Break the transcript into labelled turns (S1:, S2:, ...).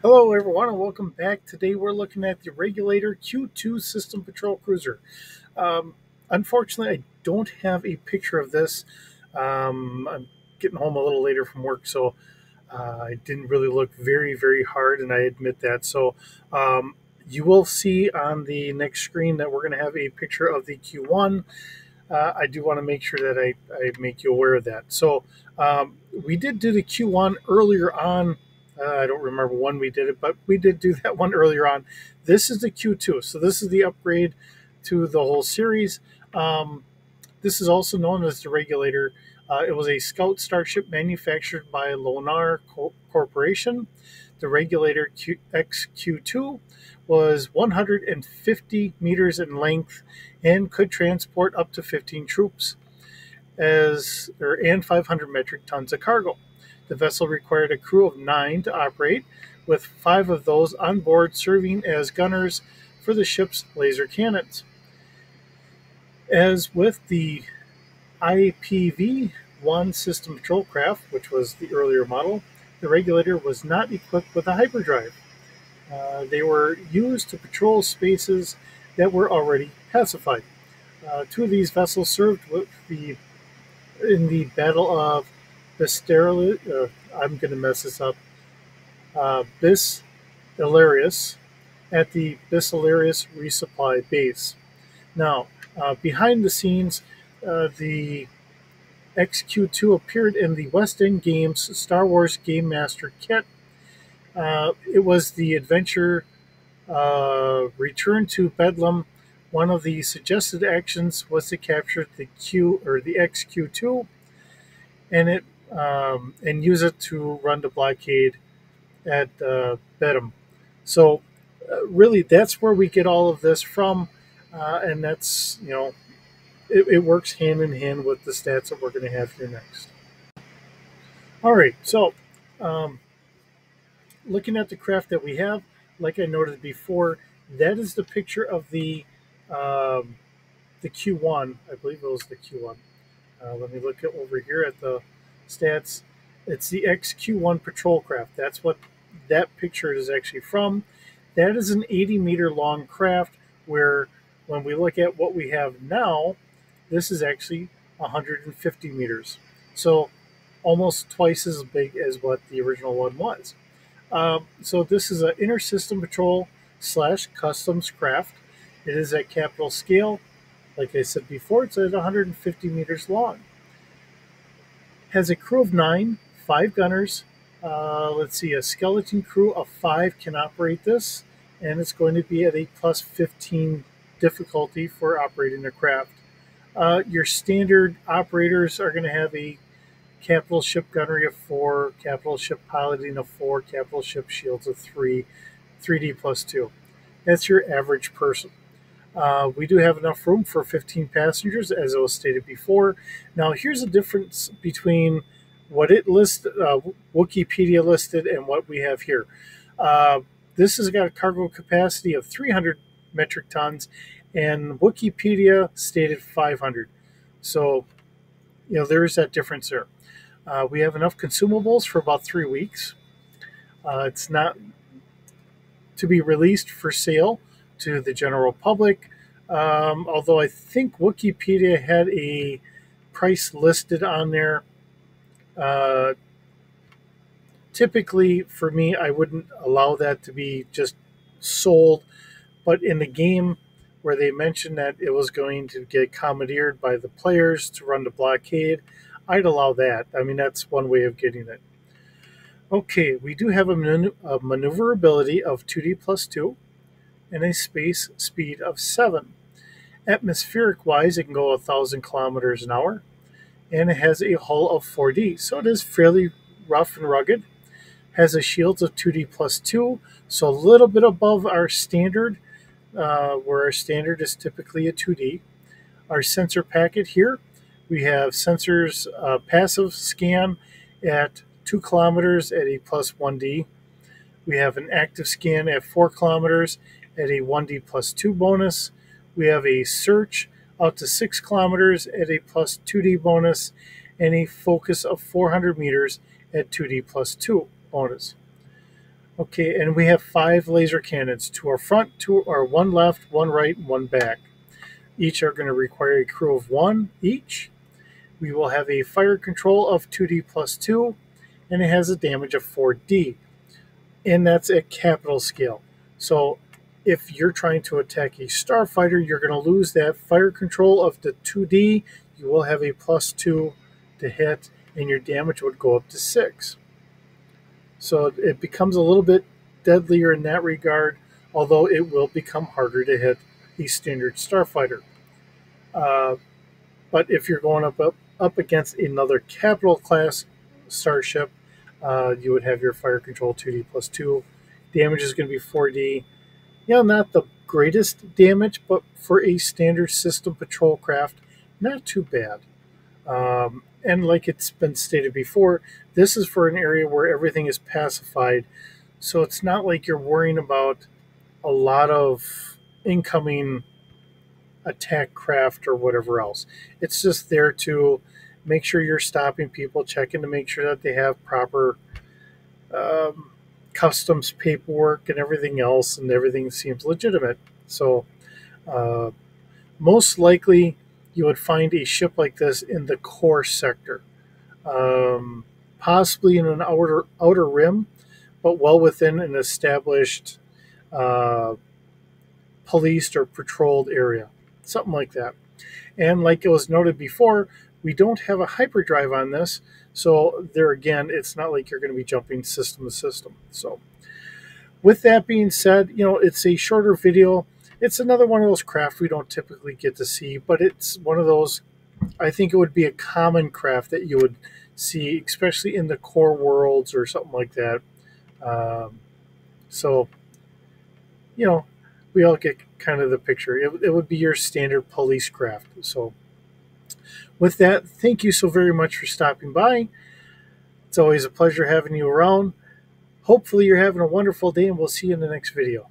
S1: Hello everyone and welcome back. Today we're looking at the Regulator Q2 System Patrol Cruiser. Um, Unfortunately, I don't have a picture of this. I'm getting home a little later from work, so I didn't really look very hard, and I admit that. So um, you will see on the next screen that we're going to have a picture of the Q1. I do want to make sure that I make you aware of that. So we did do the Q1 earlier on. I don't remember when we did it, but we did do that one earlier on. This is the Q2. So this is the upgrade to the whole series. This is also known as the Regulator. It was a Scout Starship manufactured by Lonar Corporation. The Regulator XQ2 was 150 meters in length and could transport up to 15 troops and 500 metric tons of cargo. The vessel required a crew of 9 to operate, with 5 of those on board serving as gunners for the ship's laser cannons. As with the IPV-1 system patrol craft, which was the earlier model, the Regulator was not equipped with a hyperdrive. They were used to patrol spaces that were already pacified. Two of these vessels served in the Battle of Bisteril. I'm going to mess this up. Bisilarius at the Bisilarius resupply base. Now, behind the scenes, the XQ2 appeared in the West End Games Star Wars Game Master kit. It was the adventure Return to Bedlam. One of the suggested actions was to capture the XQ2 and use it to run the blockade at Bedlam. So really, that's where we get all of this from, and that's it works hand in hand with the stats that we're going to have here next. All right, so um, looking at the craft that we have, like I noted before, that is the picture of the Q1. I believe it was the Q1. Let me look over here at the stats. It's the XQ1 patrol craft. That's what that picture is actually from. That is an 80-meter long craft where when we look at what we have now, this is actually 150 meters. So almost twice as big as what the original one was. So this is an inter-system patrol slash customs craft. It is at capital scale. Like I said before, it's at 150 meters long. Has a crew of 9, 5 gunners. Let's see, a skeleton crew of 5 can operate this, and it's going to be at a plus 15 difficulty for operating the craft. Your standard operators are going to have a capital ship gunnery of 4, capital ship piloting of 4, capital ship shields of 3, 3D plus 2. That's your average person. We do have enough room for 15 passengers, as I was stated before. Now, here's the difference between what it listed, Wikipedia listed, and what we have here. This has got a cargo capacity of 300 metric tons, and Wikipedia stated 500. So, there is that difference there. We have enough consumables for about 3 weeks. It's not to be released for sale to the general public, although I think Wikipedia had a price listed on there. Uh, Typically, for me, I wouldn't allow that to be just sold, but in the game where they mentioned that it was going to get commandeered by the players to run the blockade, I'd allow that. I mean, that's one way of getting it. Okay, we do have a maneuverability of 2D plus 2 and a space speed of 7. Atmospheric wise, it can go 1,000 kilometers an hour, and it has a hull of 4D, so it is fairly rough and rugged. Has a shields of 2D plus 2, so a little bit above our standard, where our standard is typically a 2D. Our sensor packet here, we have sensors passive scan at 2 kilometers at a plus 1D. We have an active scan at 4 kilometers at a 1D plus 2 bonus. We have a search out to 6 kilometers at a plus 2D bonus, and a focus of 400 meters at 2D plus 2 bonus. Okay, and we have 5 laser cannons, 2 are front, 2 are 1 left, 1 right, and 1 back. Each are going to require a crew of 1 each. We will have a fire control of 2D plus 2, and it has a damage of 4D, and that's at capital scale. So if you're trying to attack a starfighter, you're going to lose that fire control of the 2D. You will have a plus 2 to hit, and your damage would go up to 6. So it becomes a little bit deadlier in that regard, although it will become harder to hit a standard starfighter. Uh, but if you're going up against another capital class starship, you would have your fire control 2D plus 2. Damage is going to be 4D. Not the greatest damage, but for a standard system patrol craft, not too bad. And like it's been stated before, this is for an area where everything is pacified, so it's not like you're worrying about a lot of incoming attack craft or whatever else. It's just there to make sure you're stopping people, checking to make sure that they have proper um, customs paperwork and everything else, and everything seems legitimate. So, uh, most likely, you would find a ship like this in the core sector, possibly in an outer rim, but well within an established uh, policed or patrolled area, something like that. And like it was noted before, we don't have a hyperdrive on this, so there again, it's not like you're going to be jumping system to system. So, with that being said, it's a shorter video. It's another one of those craft we don't typically get to see, but it's one of those. I think it would be a common craft that you would see, especially in the core worlds or something like that. So, you know, we all get kind of the picture. It would be your standard police craft. So, with that, thank you so very much for stopping by. It's always a pleasure having you around. Hopefully, you're having a wonderful day, and we'll see you in the next video.